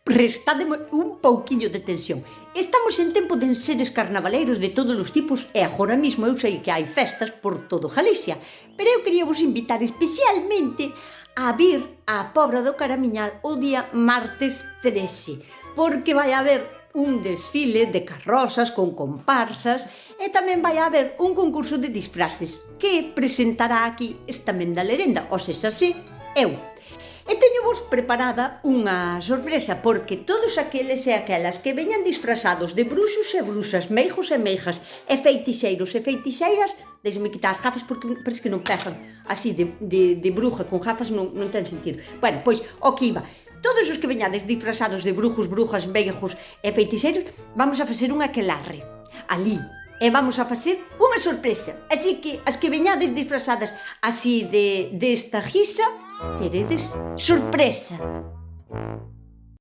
Prestádeme un pouquiño de atención. Estamos en tempo de enseres carnavaleiros de todos os tipos e agora mesmo eu sei que hai festas por todo Galicia, pero eu quería vos invitar especialmente a vir á Pobra do Caramiñal o día martes 13, porque vai haber un desfile de carrozas con comparsas e tamén vai haber un concurso de disfraces que presentará aquí esta menda lerenda, ou sexa, eu. E teñovos preparada unha sorpresa, porque todos aqueles e aquelas que veñan disfrazados de bruxos e bruxas, meigos e meigas, e feitixeiros e feitixeiras, deixeme quitar as gafas porque parece que non pegan así de bruja con gafas non ten sentido. Bueno, pois, o que iba, todos os que veñades disfrazados de brujos, brujas, meigos e feitixeiros, vamos a facer un aquelarre ali. E vamos a facer unha sorpresa. Así que as que veñades disfrazadas así desta guisa, teredes sorpresa.